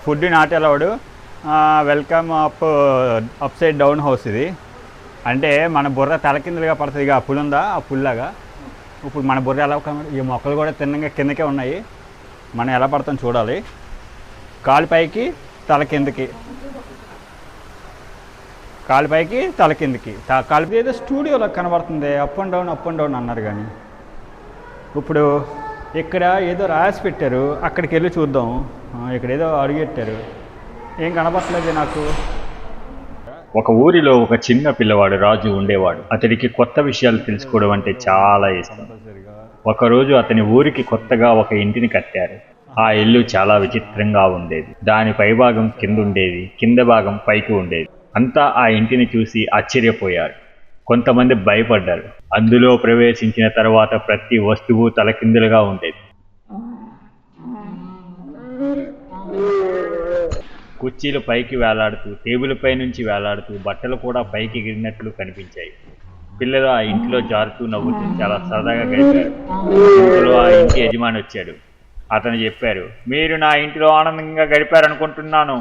Food not allowed. Welcome up side down house ఇది. అంటే మన బుర్ర తలకిందులుగా పడుతుంది. ఇక ఆ పుల్ ఉందా, ఆ పుల్లాగా ఇప్పుడు మన బుర్ర ఎలా ఈ మొక్కలు కూడా తిన్నగా కిందకే ఉన్నాయి. మనం ఎలా పడతాం చూడాలి. కాలు పైకి తల కిందకి, కాలు పైకి తల కిందకి. కాలు ఏదో స్టూడియోలో కనబడుతుంది. అప్ అండ్ డౌన్ అన్నారు. కానీ ఇప్పుడు ఇక్కడ ఏదో రాసి పెట్టారు, అక్కడికి వెళ్ళి చూద్దాం. ఇక్కడ ఏదో అడిగెట్టారు, ఏం కనబడట్లేదు నాకు. ఒక ఊరిలో ఒక చిన్న పిల్లవాడు రాజు ఉండేవాడు. అతడికి కొత్త విషయాలు తెలుసుకోవడం అంటే చాలా ఇష్టం. ఒకరోజు అతని ఊరికి కొత్తగా ఒక ఇంటిని కట్టారు. ఆ ఇల్లు చాలా విచిత్రంగా ఉండేది. దాని పైభాగం కింద ఉండేది, కింద భాగం పైకి ఉండేది. అంతా ఆ ఇంటిని చూసి ఆశ్చర్యపోయారు. కొంతమంది భయపడ్డారు. అందులో ప్రవేశించిన తర్వాత ప్రతి వస్తువు తలకిందులుగా ఉండేది. కుర్చీలు పైకి వేలాడుతూ, టేబుల్ పై నుంచి వేలాడుతూ, బట్టలు కూడా పైకి ఎగిరినట్లు కనిపించాయి. పిల్లలు ఆ ఇంటిలో జారుతూ నవ్వుతూ చాలా సరదాగా గడిపారు. ఇంట్లో ఆ ఇంటి యజమాని వచ్చాడు. అతను చెప్పారు, మీరు నా ఇంటిలో ఆనందంగా గడిపారనుకుంటున్నాను.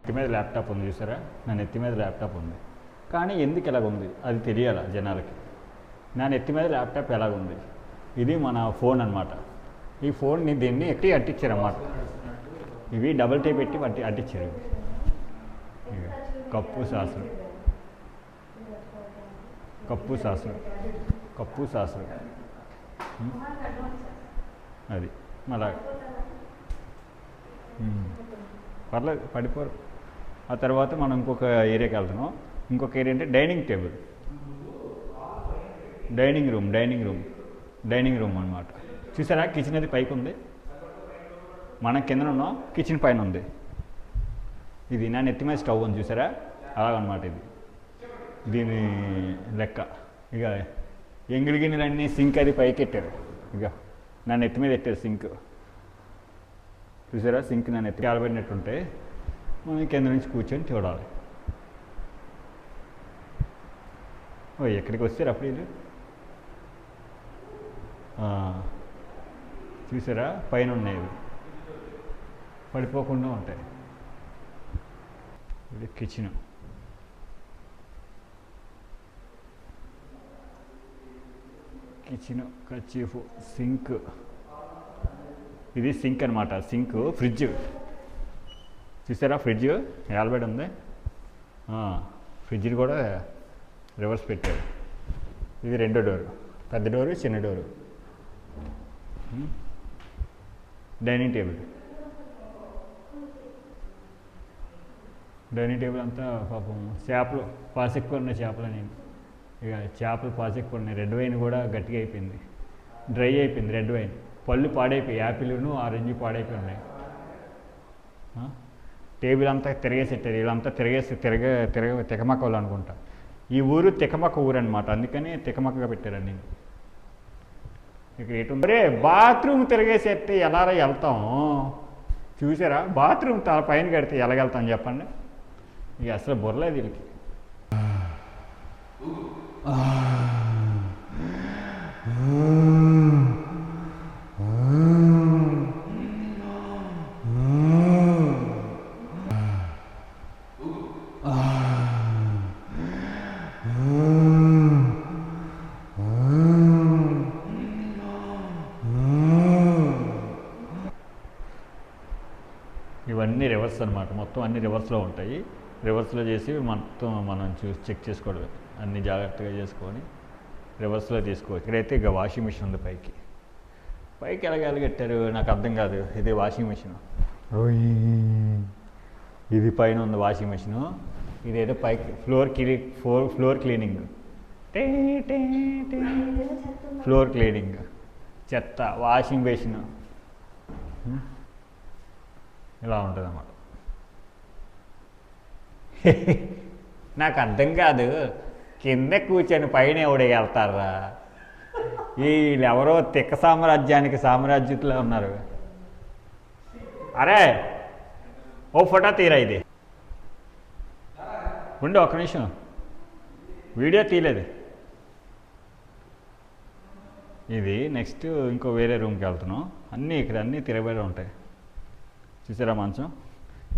నెత్తి మీద ల్యాప్టాప్ ఉంది చూసారా, నా నెత్తి మీద ల్యాప్టాప్ ఉంది. కానీ ఎందుకు ఎలాగుంది అది తెలియాలి జనాలకి. నా నెత్తి మీద ల్యాప్టాప్ ఎలాగుంది. ఇది మన ఫోన్ అనమాట. ఈ ఫోన్ని దీన్ని ఎట్టి అంటించారు అన్నమాట. ఇవి డబుల్ టేప్ పెట్టి అంటించారు. కప్పు సాసులు, కప్పు సాసులు, కప్పు సాసులు. అది మళ్ళా పర్లేదు, పడిపోరు. ఆ తర్వాత మనం ఇంకొక ఏరియాకి వెళ్తున్నాం. ఇంకొక ఏరియా అంటే డైనింగ్ టేబుల్, డైనింగ్ రూమ్ అనమాట. చూసారా, కిచెన్ అది పైకి ఉంది, మనం కింద ఉన్నాం, కిచెన్ పైన ఉంది. ఇది నా నెత్తి మీద స్టవ్ ఉంది చూసారా, అలాగనమాట. ఇది దీని లెక్క. ఇక ఎంగిలి గిన్నెలన్నీ సింక్ అది పైకి ఎట్టారు. ఇక నా నెత్తి మీద ఎట్టారు సింక్. చూసారా, సింక్ నా నెత్తి కాలబడినట్టుంటే మనం కింద నుంచి కూర్చొని చూడాలి. ఓ ఎక్కడికి వచ్చారు అప్పుడు ఇది. చూసారా, పైన ఉన్నాయి, పడిపోకుండా ఉంటాయి. ఇది కిచెన్. Kerchief, sink. ఇది సింక్ అనమాట. Sink, fridge. చూసారా, ఫ్రిడ్జ్ ఏలబడి ఉంది. ఫ్రిడ్జ్ని కూడా రివర్స్ పెట్టారు. ఇది రెండో డోరు, పెద్ద డోరు, చిన్న డోరు. డైనింగ్ టేబుల్ అంతా పాపం చేపలు పాసెక్కువ ఉన్నాయి. చేపలని ఇక చేపలు పాసెక్కువ ఉన్నాయి. రెడ్ వైన్ కూడా గట్టిగా అయిపోయింది, డ్రై అయిపోయింది రెడ్ వైన్. పళ్ళు పాడైపోయి, యాపిల్ను ఆరెంజ్ పాడైపోయి ఉన్నాయి. టేబుల్ అంతా తిరగేసెట్టారు. వీళ్ళంతా తికమక్క వాళ్ళు అనుకుంటా. ఈ ఊరు తికమక్క ఊరు అనమాట, అందుకని తికమక్కగా పెట్టారండి. ఇక ఎటుంటే బాత్రూమ్ తిరగేసేస్తే ఎలా వెళ్తాం. చూసారా, బాత్రూమ్ తల పైన కడితే ఎలాగెళ్తాం చెప్పండి. ఇక అసలు బుర్రలేదు వీళ్ళకి. ఇవన్నీ రివర్స్ అనమాట. మొత్తం అన్ని రివర్స్లో ఉంటాయి. రివర్స్లో చేసి మొత్తం మనం చెక్ చేసుకోవడమే. అన్ని జాగ్రత్తగా చేసుకొని రివర్స్లో తీసుకోవచ్చు. ఇక్కడైతే ఇక వాషింగ్ మిషన్ ఉంది. పైకి ఎలాగెట్టారు నాకు అర్థం కాదు. ఇది వాషింగ్ మిషన్. ఇది పైన ఉంది వాషింగ్ మిషను. ఇదేదో పైకి ఫ్లోర్ క్లీనింగ్, ఫ్లోర్ క్లీనింగ్, చెత్త, వాషింగ్ బేసిన్. ఇలా ఉంటుంది అన్నమాట. నాకు అర్థం కాదు, కింద కూర్చొని పైన ఎవడే వెళ్తారా. వీళ్ళెవరో తిక్క సామ్రాజ్యంలో ఉన్నారు. అరే ఓ ఫోటో తీరా ఇది. ఉండు ఒక్క నిమిషం, వీడియో తీయలేదు. ఇది నెక్స్ట్ ఇంకో వేరే రూమ్కి వెళ్తున్నాం. అన్నీ తిరగబడి ఉంటాయి. చూసారా మంచం,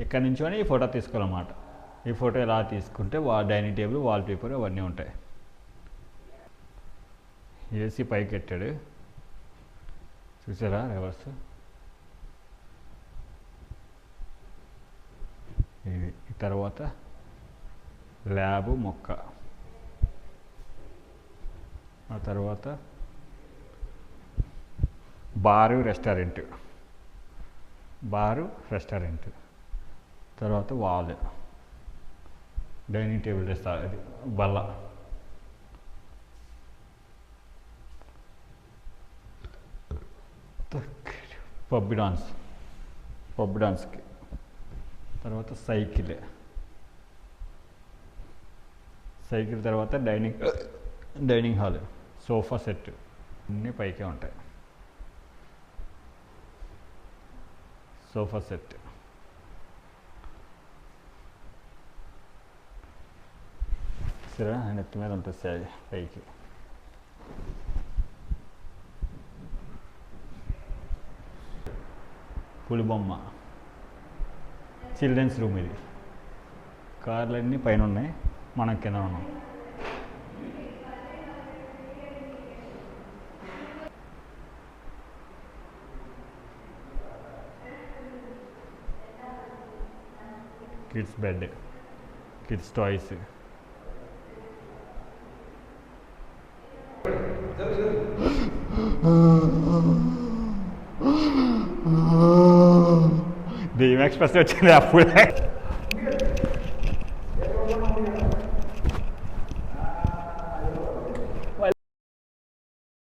ఇక్కడ నుంచొని ఈ ఫోటో తీసుకోవాలన్నమాట. ఈ ఫోటో ఇలా తీసుకుంటే డైనింగ్ టేబుల్, వాల్ పేపర్ అవన్నీ ఉంటాయి. ఏసీ పైకి పెట్టాడు, చూసారా రివర్స్. ఇది తర్వాత ల్యాబు మొక్క, ఆ తర్వాత బారు రెస్టారెంట్, తర్వాత వాల్, డైనింగ్ టేబుల్ రెస్టారెంట్, బల్ల, పబ్ డాన్స్కి, తర్వాత సైకిల్ తర్వాత డైనింగ్ హాల్, సోఫా సెట్ అన్నీ పైకే ఉంటాయి. సోఫా సెట్, సరే నెత్తి మీద ఉంటుంది పైకి. పులిబొమ్మ, చిల్డ్రన్స్ రూమ్. ఇది కార్లన్నీ పైన ఉన్నాయి, మనం కింద ఉన్నాం. కిడ్స్ బెడ్, కిడ్స్ టాయ్స్, దెయ్యం ఎక్స్ప్రెస్ వచ్చింది అప్పుడే.